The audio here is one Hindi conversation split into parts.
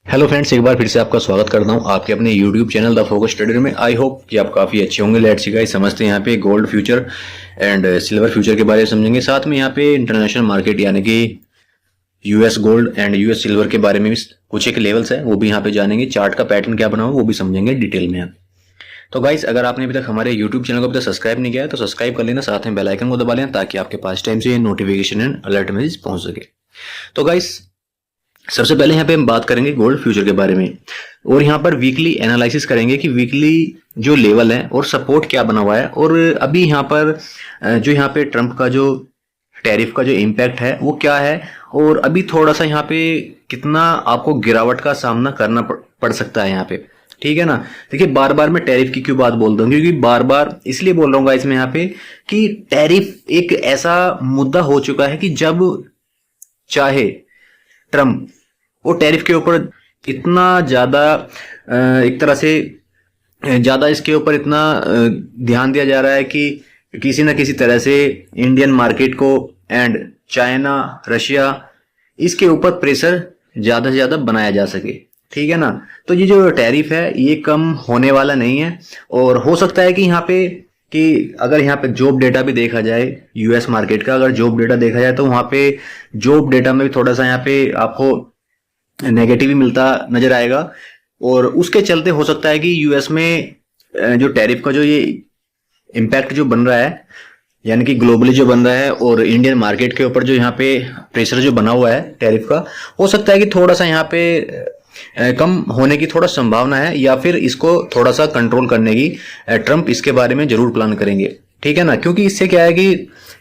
हेलो फ्रेंड्स, एक बार फिर से आपका स्वागत करता हूं आपके अपने YouTube channel the focus trader में। आई होप कि आप काफ़ी अच्छे होंगे। लेट्स सी गाइस, समझते हैं यहाँ पे gold future and silver future के बारे में समझेंगे। साथ में यहाँ पे इंटरनेशनल मार्केट यानी कि US gold and US silver के बारे में भी कुछ एक लेवल्स है वो भी यहाँ पे जानेंगे। चार्ट का पैटर्न क्या बना हुआ वो भी समझेंगे डिटेल में। तो गाइस, अगर आपने अभी तक हमारे यूट्यूब चैनल को अभी तक सब्सक्राइब नहीं किया है तो सब्सक्राइब कर लेना, साथ में बेल आइकन को दबा लेना ताकि आपके पास टाइम से नोटिफिकेशन एंड अलर्ट मैसेज पहुंच सके। तो गाइस, सबसे पहले यहाँ पे हम बात करेंगे गोल्ड फ्यूचर के बारे में और यहाँ पर वीकली एनालिसिस करेंगे कि वीकली जो लेवल है और सपोर्ट क्या बना हुआ है। और अभी यहाँ पर जो यहाँ पे ट्रंप का जो टैरिफ का जो इम्पैक्ट है वो क्या है और अभी थोड़ा सा यहाँ पे कितना आपको गिरावट का सामना करना पड़ सकता है यहाँ पे। ठीक है ना। देखिए, बार बार मैं टैरिफ की क्यों बात बोलता हूँ, क्योंकि बार बार इसलिए बोल रहा हूँ इसमें यहाँ पे कि टैरिफ एक ऐसा मुद्दा हो चुका है कि जब चाहे ट्रम्प वो टैरिफ के ऊपर इतना ज्यादा एक तरह से ज्यादा इसके ऊपर इतना ध्यान दिया जा रहा है कि किसी ना किसी तरह से इंडियन मार्केट को एंड चाइना, रशिया, इसके ऊपर प्रेशर ज्यादा से ज्यादा बनाया जा सके। ठीक है ना। तो ये जो टैरिफ है ये कम होने वाला नहीं है और हो सकता है कि यहाँ पे कि अगर यहाँ पे जॉब डेटा भी देखा जाए, यूएस मार्केट का अगर जॉब डेटा देखा जाए तो वहां पे जॉब डेटा में भी थोड़ा सा यहाँ पे आपको नेगेटिव ही मिलता नजर आएगा। और उसके चलते हो सकता है कि यूएस में जो टैरिफ का जो ये इम्पैक्ट जो बन रहा है यानी कि ग्लोबली जो बन रहा है और इंडियन मार्केट के ऊपर जो यहाँ पे प्रेशर जो बना हुआ है टैरिफ का, हो सकता है कि थोड़ा सा यहाँ पे कम होने की थोड़ा संभावना है या फिर इसको थोड़ा सा कंट्रोल करने की ट्रंप इसके बारे में जरूर प्लान करेंगे। ठीक है ना। क्योंकि इससे क्या है कि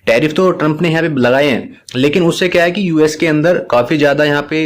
टैरिफ तो ट्रंप ने यहाँ पे लगाए हैं, लेकिन उससे क्या है कि यूएस के अंदर काफी ज्यादा यहाँ पे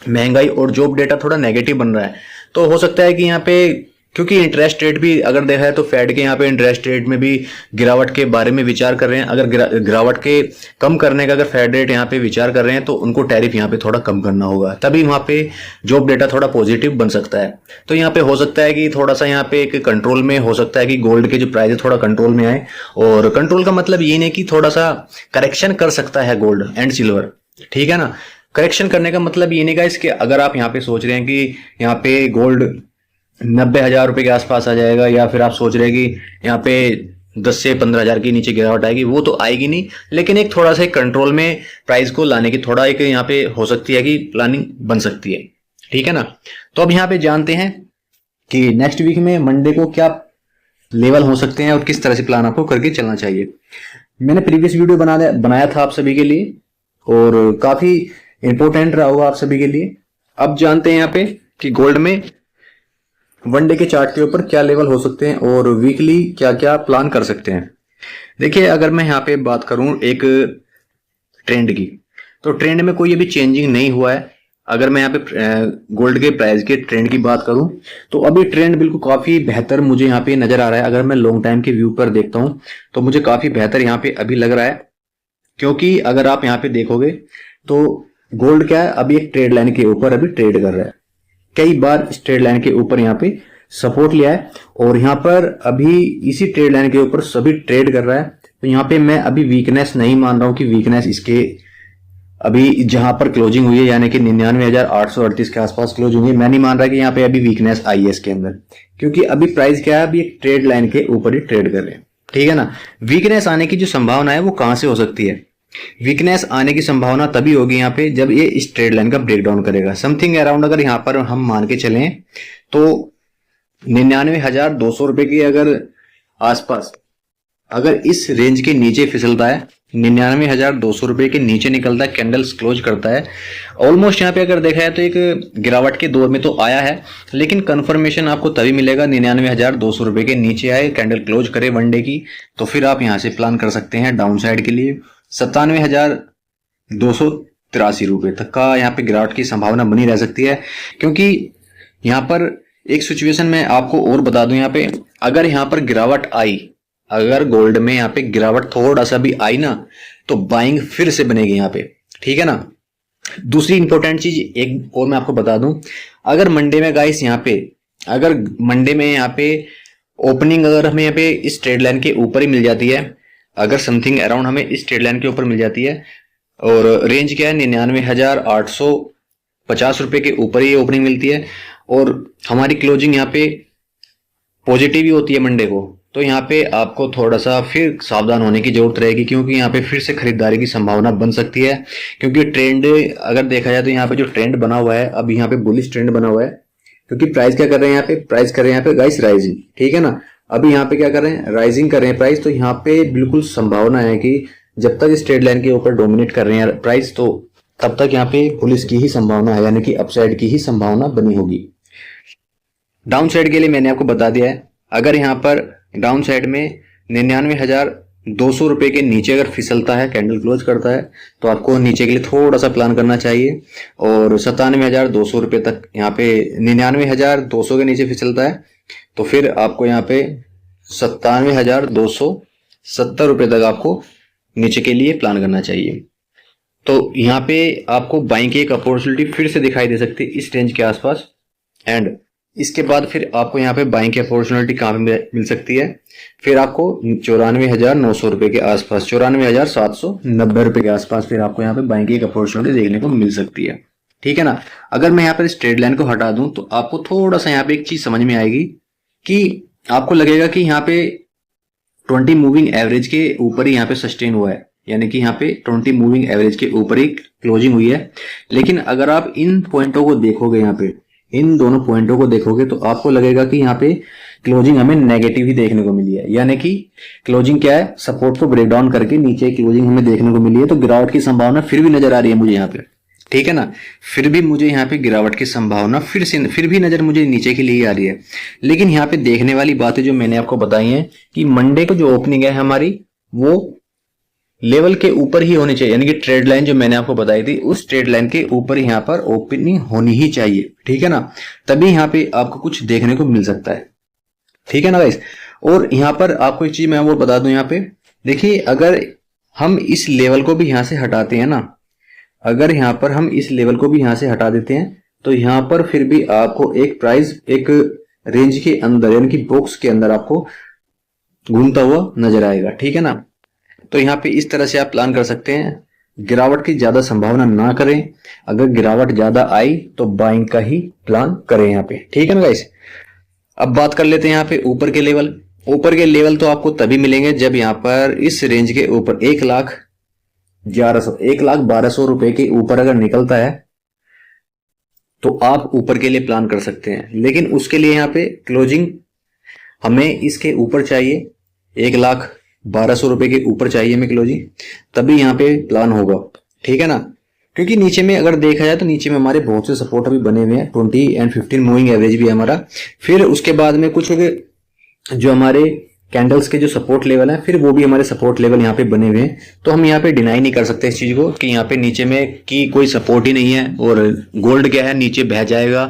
महंगाई और जॉब डेटा थोड़ा नेगेटिव बन रहा है। तो हो सकता है कि यहाँ पे क्योंकि इंटरेस्ट रेट भी अगर देखा है तो फेड के यहाँ पे इंटरेस्ट रेट में भी गिरावट के बारे में विचार कर रहे हैं। अगर गिरावट के कम करने का अगर फेड रेट यहाँ पे विचार कर रहे हैं तो उनको टैरिफ यहाँ पे थोड़ा कम करना होगा, तभी वहां पे जॉब डेटा थोड़ा पॉजिटिव बन सकता है। तो यहाँ पे हो सकता है कि थोड़ा सा यहाँ पे एक कंट्रोल में हो सकता है कि गोल्ड के जो प्राइस है थोड़ा कंट्रोल में आए। और कंट्रोल का मतलब ये नहीं कि थोड़ा सा करेक्शन कर सकता है गोल्ड एंड सिल्वर। ठीक है ना। करेक्शन करने का मतलब ये नहीं का इसके अगर आप यहाँ पे सोच रहे हैं कि यहाँ पे गोल्ड 90,000 रुपए के आसपास आ जाएगा या फिर आप सोच रहे हैं कि यहाँ पे 10 से 15,000 के नीचे गिरावट आएगी, वो तो आएगी नहीं। लेकिन एक थोड़ा सा कंट्रोल में प्राइस को लाने की थोड़ा एक यहाँ पे हो सकती है कि प्लानिंग बन सकती है। ठीक है ना। तो अब यहाँ पे जानते हैं कि नेक्स्ट वीक में मंडे को क्या लेवल हो सकते हैं और किस तरह से प्लान आपको करके चलना चाहिए। मैंने प्रीवियस वीडियो बनाया था आप सभी के लिए और काफी इंपॉर्टेंट रहा होगा आप सभी के लिए। अब जानते हैं यहाँ पे कि गोल्ड में वनडे के चार्ट के ऊपर क्या लेवल हो सकते हैं और वीकली क्या क्या प्लान कर सकते हैं। देखिए, अगर मैं यहाँ पे बात करूं एक ट्रेंड की, तो ट्रेंड में कोई अभी चेंजिंग नहीं हुआ है। अगर मैं यहाँ पे गोल्ड के प्राइस के ट्रेंड की बात करूं तो अभी ट्रेंड बिल्कुल काफी बेहतर मुझे यहाँ पे नजर आ रहा है। अगर मैं लॉन्ग टाइम के व्यू पर देखता हूं तो मुझे काफी बेहतर यहाँ पे अभी लग रहा है, क्योंकि अगर आप यहाँ पे देखोगे तो गोल्ड क्या है, अभी एक ट्रेड लाइन के ऊपर अभी ट्रेड कर रहा है। कई बार इस ट्रेड लाइन के ऊपर यहाँ पे सपोर्ट लिया है और यहाँ पर अभी इसी ट्रेड लाइन के ऊपर सभी ट्रेड कर रहा है। तो यहाँ पे मैं अभी वीकनेस नहीं मान रहा हूं कि वीकनेस इसके अभी जहां पर क्लोजिंग हुई है यानी कि 99,838 के आसपास क्लोज हुई है, मैं नहीं मान रहा कि यहाँ पे अभी वीकनेस आई है इसके अंदर, क्योंकि अभी प्राइस क्या है, अभी एक ट्रेड लाइन के ऊपर ही ट्रेड कर रहे हैं। ठीक है ना। वीकनेस आने की जो संभावना है वो कहां से हो सकती है, वीकनेस आने की संभावना तभी होगी यहाँ पे जब ये इस ट्रेड लाइन का ब्रेकडाउन करेगा। समथिंग अराउंड अगर यहाँ पर हम मान के चलें तो 99,200 रुपए के अगर आसपास अगर इस रेंज के नीचे फिसलता है, 99,200 रुपए के नीचे निकलता है, कैंडल्स क्लोज करता है, ऑलमोस्ट यहाँ पे अगर देखा है तो एक गिरावट के दौर में तो आया है, लेकिन कंफर्मेशन आपको तभी मिलेगा 99,200 रुपए के नीचे आए, कैंडल क्लोज करे वनडे की, तो फिर आप यहाँ से प्लान कर सकते हैं डाउन साइड के लिए 97,283 रुपए तक का यहाँ पे गिरावट की संभावना बनी रह सकती है। क्योंकि यहाँ पर एक सिचुएशन में आपको और बता दूं, यहाँ पे अगर यहाँ पर गिरावट आई, अगर गोल्ड में यहाँ पे गिरावट थोड़ा सा भी आई ना तो बाइंग फिर से बनेगी यहाँ पे। ठीक है ना। दूसरी इंपॉर्टेंट चीज एक और मैं आपको बता दूं, अगर मंडे में गाइस यहाँ पे अगर मंडे में यहाँ पे ओपनिंग अगर हमें यहाँ पे इस ट्रेड लाइन के ऊपर ही मिल जाती है, अगर समथिंग अराउंड हमें इस ट्रेड लाइन के ऊपर मिल जाती है और रेंज क्या है 99,800 50 रुपए के ऊपर ही ओपनिंग मिलती है और हमारी क्लोजिंग यहाँ पे पॉजिटिव ही होती है मंडे को, तो यहाँ पे आपको थोड़ा सा फिर सावधान होने की जरूरत रहेगी, क्योंकि यहाँ पे फिर से खरीदारी की संभावना बन सकती है। क्योंकि ट्रेंड अगर देखा जाए तो यहाँ पे जो ट्रेंड बना हुआ है, अब यहाँ पे बुलिश ट्रेंड बना हुआ है, क्योंकि प्राइस क्या कर रहे हैं यहाँ पे, प्राइस कर रहे हैं यहाँ पे गाइस राइजिंग, ठीक है ना। अभी यहाँ पे क्या कर रहे हैं, राइजिंग कर रहे हैं प्राइस, तो यहाँ पे बिल्कुल संभावना है कि जब तक इस ट्रेड लाइन के ऊपर डोमिनेट कर रहे हैं प्राइस, तो तब तक यहाँ पे बुलिश की ही संभावना है, यानी कि अपसाइड की ही संभावना बनी होगी। डाउन साइड के लिए मैंने आपको बता दिया है, अगर यहाँ पर डाउन साइड में 99,200 रुपए के नीचे अगर फिसलता है, कैंडल क्लोज करता है, तो आपको नीचे के लिए थोड़ा सा प्लान करना चाहिए। और 97,200 रुपए तक यहाँ पे 99,200 के नीचे फिसलता है तो फिर आपको यहाँ पे 97,270 रुपए तक आपको नीचे के लिए प्लान करना चाहिए। तो यहाँ पे आपको बाइंग की एक अपॉर्चुनिटी फिर से दिखाई दे सकती है इस रेंज के आसपास, एंड इसके बाद फिर आपको यहाँ पे बाइंग की अपॉर्चुनिटी कहाँ पे मिल सकती है, फिर आपको 94,900 रुपए के आसपास, 94,790 रुपए के आसपास फिर आपको यहाँ पे बाइंग की एक अपॉर्चुनिटी देखने को मिल सकती है, ठीक है ना। अगर मैं यहाँ पर इस ट्रेड लाइन को हटा दूं तो आपको थोड़ा सा यहाँ पे एक चीज समझ में आएगी कि आपको लगेगा कि यहाँ पे 20 मूविंग एवरेज के ऊपर ही यहाँ पे सस्टेन हुआ है, यानी कि यहाँ पे 20 मूविंग एवरेज के ऊपर ही क्लोजिंग हुई है। लेकिन अगर आप इन पॉइंटों को देखोगे, यहाँ पे इन दोनों पॉइंटों को देखोगे, तो आपको लगेगा कि यहाँ पे क्लोजिंग हमें नेगेटिव ही देखने को मिली है, यानी कि क्लोजिंग क्या है, सपोर्ट को ब्रेक डाउन करके नीचे क्लोजिंग हमें देखने को मिली है। तो गिरावट की संभावना फिर भी नजर आ रही है मुझे यहाँ पे, ठीक है ना। फिर भी मुझे यहाँ पे गिरावट की संभावना फिर भी नजर मुझे नीचे के लिए आ रही है। लेकिन यहाँ पे देखने वाली बातें जो मैंने आपको बताई हैं कि मंडे को जो ओपनिंग है हमारी, वो लेवल के ऊपर ही होनी चाहिए, यानी कि ट्रेड लाइन जो मैंने आपको बताई थी उस ट्रेड लाइन के ऊपर यहाँ पर ओपनिंग होनी ही चाहिए, ठीक है ना। तभी यहाँ पे आपको कुछ देखने को मिल सकता है, ठीक है ना गाइस। और यहाँ पर आपको एक चीज मैं वो बता दूं, यहाँ पे देखिए, अगर हम इस लेवल को भी यहाँ से हटाते हैं ना, अगर यहाँ पर हम इस लेवल को भी यहाँ से हटा देते हैं, तो यहाँ पर फिर भी आपको एक प्राइस एक रेंज के अंदर, यानी कि बॉक्स के अंदर आपको घूमता हुआ नजर आएगा, ठीक है ना। तो यहाँ पे इस तरह से आप प्लान कर सकते हैं। गिरावट की ज्यादा संभावना ना करें, अगर गिरावट ज्यादा आई तो बाइंग का ही प्लान करें यहाँ पे, ठीक है ना गाइस। अब बात कर लेते हैं यहाँ पे ऊपर के लेवल। ऊपर के लेवल तो आपको तभी मिलेंगे जब यहाँ पर इस रेंज के ऊपर 1,12,000 रुपए के ऊपर अगर निकलता है तो आप ऊपर के लिए प्लान कर सकते हैं। लेकिन उसके लिए यहाँ पे क्लोजिंग हमें इसके ऊपर चाहिए, 1,12,000 रुपए के ऊपर चाहिए हमें क्लोजिंग, तभी यहाँ पे प्लान होगा, ठीक है ना। क्योंकि नीचे में अगर देखा जाए तो नीचे में हमारे बहुत से सपोर्ट अभी बने हुए हैं, 20 एंड 15 मूविंग एवरेज भी है हमारा। फिर उसके बाद में कुछ जो हमारे कैंडल्स के जो सपोर्ट लेवल है, फिर वो भी हमारे सपोर्ट लेवल यहाँ पे बने हुए हैं। तो हम यहाँ पे डिनाई नहीं कर सकते इस चीज को कि यहाँ पे नीचे में की कोई सपोर्ट ही नहीं है और गोल्ड क्या है, नीचे बह जाएगा,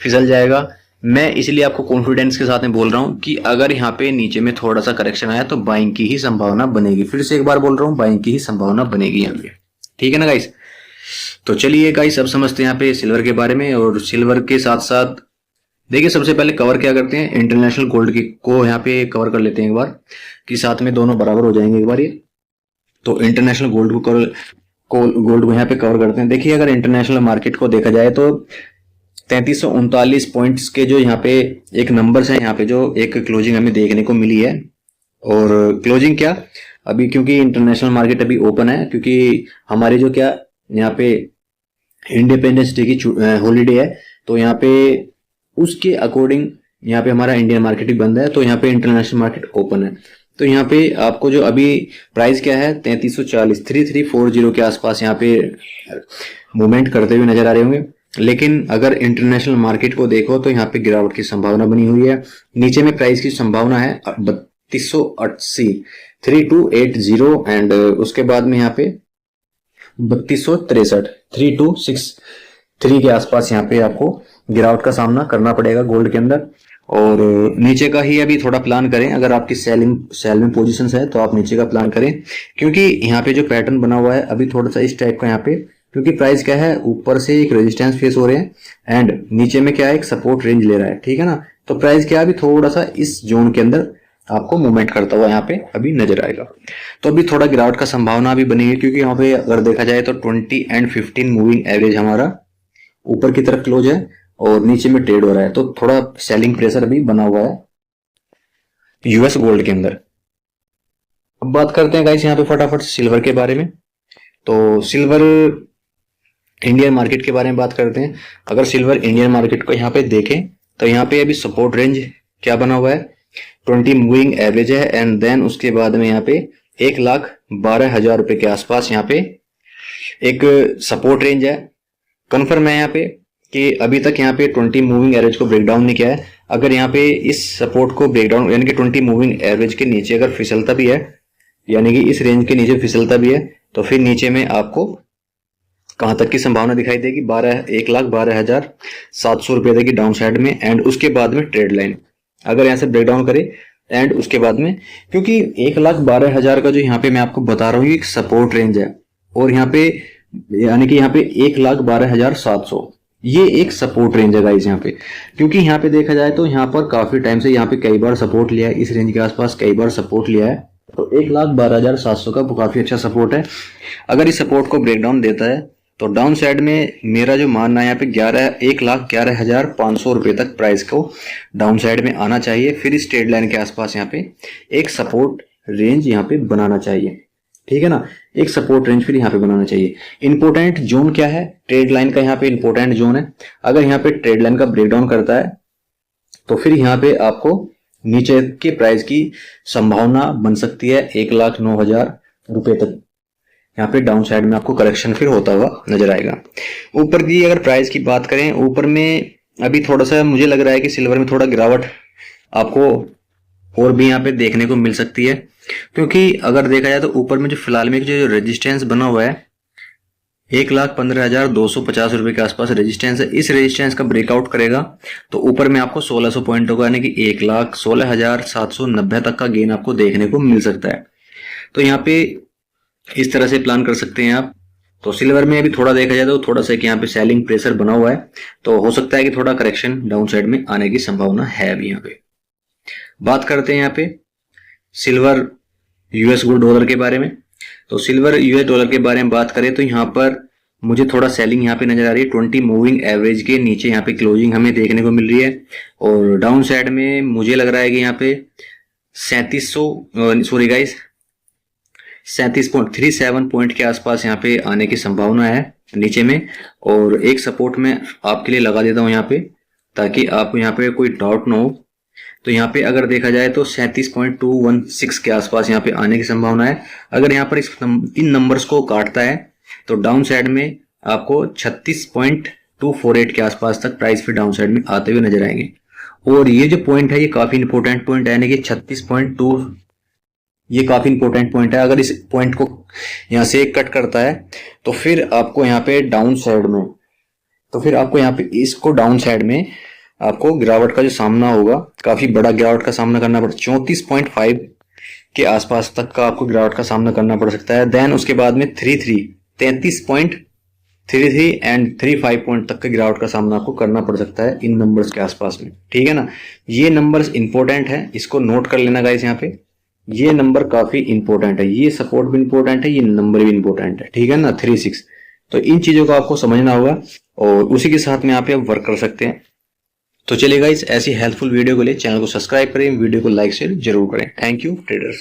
फिसल जाएगा। मैं इसलिए आपको कॉन्फिडेंस के साथ में बोल रहा हूं कि अगर यहाँ पे नीचे में थोड़ा सा करेक्शन आया तो बाइंग की ही संभावना बनेगी। फिर से एक बार बोल रहा हूं, बाइंग की ही संभावना बनेगी यहाँ पे, ठीक है ना गाइस। तो चलिए गाइस, अब समझते हैं यहाँ पे सिल्वर के बारे में। और सिल्वर के साथ साथ देखिए, सबसे पहले कवर क्या करते हैं, इंटरनेशनल गोल्ड की को यहाँ पे कवर कर लेते हैं एक बार, कि साथ में दोनों बराबर हो जाएंगे एक बार ये। तो इंटरनेशनल गोल्ड को यहाँ पे कवर करते हैं। देखिए, अगर इंटरनेशनल मार्केट को देखा जाए तो 3339 पॉइंट्स के जो यहाँ पे एक नंबर्स है, यहाँ पे जो एक क्लोजिंग हमें देखने को मिली है। और क्लोजिंग क्या अभी, क्योंकि इंटरनेशनल मार्केट अभी ओपन है, क्योंकि हमारे जो क्या यहाँ पे इंडिपेंडेंस डे की हॉलीडे है, तो यहाँ पे उसके अकॉर्डिंग यहाँ पे हमारा इंडियन मार्केट भी बंद है, तो यहाँ पे इंटरनेशनल मार्केट ओपन है। तो यहाँ पे आपको जो अभी प्राइस क्या है, 3340 के आसपास यहाँ पे मूवमेंट करते हुए नजर आ रहे होंगे। लेकिन अगर इंटरनेशनल मार्केट को देखो तो यहाँ पे गिरावट की संभावना बनी हुई है। नीचे में प्राइस की संभावना है 3280 3280 एंड उसके बाद में यहाँ पे 3263 3263 के आसपास यहाँ पे आपको गिरावट का सामना करना पड़ेगा गोल्ड के अंदर। और नीचे का ही अभी थोड़ा प्लान करें, अगर आपकी सेलिंग पोजीशंस है तो आप नीचे का प्लान करें, क्योंकि यहाँ पे जो पैटर्न बना हुआ है अभी थोड़ा सा इस टाइप का यहाँ पे, क्योंकि प्राइस क्या है, ऊपर से एक रेजिस्टेंस फेस हो रहे हैं एंड नीचे में क्या है, एक सपोर्ट रेंज ले रहा है, ठीक है ना। तो प्राइस क्या है, अभी थोड़ा सा इस जोन के अंदर आपको मूवमेंट करता हुआ यहाँ पे अभी नजर आएगा। तो अभी थोड़ा गिरावट का संभावना भी बनेगी, क्योंकि यहाँ पे अगर देखा जाए तो 20 एंड 15 मूविंग एवरेज हमारा ऊपर की तरफ क्लोज है और नीचे में ट्रेड हो रहा है, तो थोड़ा सेलिंग प्रेशर अभी बना हुआ है यूएस गोल्ड के अंदर। अब बात करते हैं गाइस यहाँ पे फटाफट सिल्वर के बारे में। तो सिल्वर इंडियन मार्केट के बारे में बात करते हैं। अगर सिल्वर इंडियन मार्केट को यहाँ पे देखें तो यहाँ पे अभी सपोर्ट रेंज क्या बना हुआ है, 20 मूविंग एवरेज है, एंड देन उसके बाद में यहाँ पे 1,12,000 रुपए के आसपास यहाँ पे एक सपोर्ट रेंज है। कन्फर्म है यहाँ पे कि अभी तक यहाँ पे 20 मूविंग एवरेज को ब्रेक डाउन नहीं किया है। अगर यहाँ पे इस सपोर्ट को ब्रेक डाउन यानी कि 20 मूविंग एवरेज के नीचे अगर फिसलता भी है, यानी कि इस रेंज के नीचे फिसलता भी है, तो फिर नीचे में आपको कहां तक की संभावना दिखाई देगी, 1,12,700 रुपए तक की डाउन साइड में, एंड उसके बाद में ट्रेड लाइन अगर यहाँ से ब्रेक डाउन करे एंड उसके बाद में, क्योंकि 1,12,000 का जो यहाँ पे मैं आपको बता रहा हूँ एक सपोर्ट रेंज है, और यहाँ पे यानी कि यहाँ पे 1,12,700 ये एक सपोर्ट रेंज है गाइस यहाँ पे। क्योंकि यहाँ पे देखा जाए तो यहाँ पर काफी टाइम से यहाँ पे कई बार सपोर्ट लिया है, इस रेंज के आसपास कई बार सपोर्ट लिया है, तो 1,12,700 का काफी अच्छा सपोर्ट है। अगर इस सपोर्ट को ब्रेक डाउन देता है तो डाउन साइड में मेरा जो मानना है यहाँ पे 1,11,500 रुपए तक प्राइस को डाउन साइड में आना चाहिए। फिर इस ट्रेड लाइन के आसपास यहाँ पे एक सपोर्ट रेंज यहाँ पे बनाना चाहिए, ठीक है ना, एक सपोर्ट रेंज फिर यहाँ पे बनाना चाहिए। इंपोर्टेंट जोन क्या है, ट्रेड लाइन का यहाँ पे इंपोर्टेंट जोन है। अगर यहाँ पे ट्रेड लाइन का ब्रेकडाउन करता है तो फिर यहाँ पे आपको नीचे के प्राइस की संभावना बन सकती है 1,09,000 रुपए तक। यहाँ पे डाउन साइड में आपको करेक्शन फिर होता हुआ नजर आएगा। ऊपर की अगर प्राइस की बात करें, ऊपर में अभी थोड़ा सा मुझे लग रहा है कि सिल्वर में थोड़ा गिरावट आपको और भी यहाँ पे देखने को मिल सकती है, क्योंकि अगर देखा जाए तो ऊपर में जो फिलहाल में जो रेजिस्टेंस बना हुआ है 1,15,250 रुपए के आसपास रेजिस्टेंस है। इस रेजिस्टेंस का ब्रेकआउट करेगा तो ऊपर में आपको 1600 पॉइंट होगा, यानी कि 1,16,790 तक का गेन आपको देखने को मिल सकता है। तो यहाँ पे इस तरह से प्लान कर सकते हैं आप। तो सिल्वर में अभी थोड़ा देखा जाए तो थोड़ा सा कि यहाँ पे सेलिंग प्रेशर बना हुआ है, तो हो सकता है कि थोड़ा करेक्शन डाउन साइड में आने की संभावना है अभी यहाँ पे। बात करते हैं यहाँ पे सिल्वर यूएस डॉलर के बारे में। तो सिल्वर यूएस डॉलर के बारे में बात करें तो यहाँ पर मुझे थोड़ा सेलिंग यहाँ पे नजर आ रही है। 20 मूविंग एवरेज के नीचे यहाँ पे क्लोजिंग हमें देखने को मिल रही है, और डाउन साइड में मुझे लग रहा है कि यहाँ पे 37.37 पॉइंट के आसपास यहाँ पे आने की संभावना है नीचे में। और एक सपोर्ट में आपके लिए लगा देता हूँ यहाँ पे, ताकि आपको यहाँ पे कोई डाउट ना हो। तो यहाँ पे अगर देखा जाए तो 37.216 के आसपास यहाँ पे आने की संभावना है। अगर यहाँ पर इन नंबर्स को काटता है तो डाउन साइड में आपको 36.248 के आसपास तक प्राइस फिर डाउन साइड में आते हुए नजर आएंगे। और ये जो पॉइंट है ये काफी इंपॉर्टेंट पॉइंट है, यानी कि 36.2 ये काफी इंपॉर्टेंट पॉइंट है। अगर इस पॉइंट को यहाँ से कट करता है तो फिर आपको यहाँ पे डाउन साइड में, तो फिर आपको यहाँ पे इसको डाउन साइड में आपको गिरावट का जो सामना होगा, काफी बड़ा गिरावट का सामना करना पड़ 34.5 के आसपास तक का आपको गिरावट का सामना करना पड़ सकता है। देन उसके बाद में 33.33 एंड 35 पॉइंट तक का गिरावट का सामना आपको करना पड़ सकता है इन नंबर्स के आसपास में, ठीक है ना। ये नंबर्स इंपॉर्टेंट है, इसको नोट कर लेना गाइस। यहाँ पे ये नंबर काफी इंपॉर्टेंट है, ये सपोर्ट भी इंपॉर्टेंट है, ये नंबर भी इंपॉर्टेंट है, ठीक है ना, 36। तो इन चीजों को आपको समझना होगा और उसी के साथ में यहाँ पे आप वर्क कर सकते हैं। तो चलिए गाइस, ऐसी हेल्पफुल वीडियो के लिए चैनल को सब्सक्राइब करें, वीडियो को लाइक शेयर जरूर करें। Thank you traders.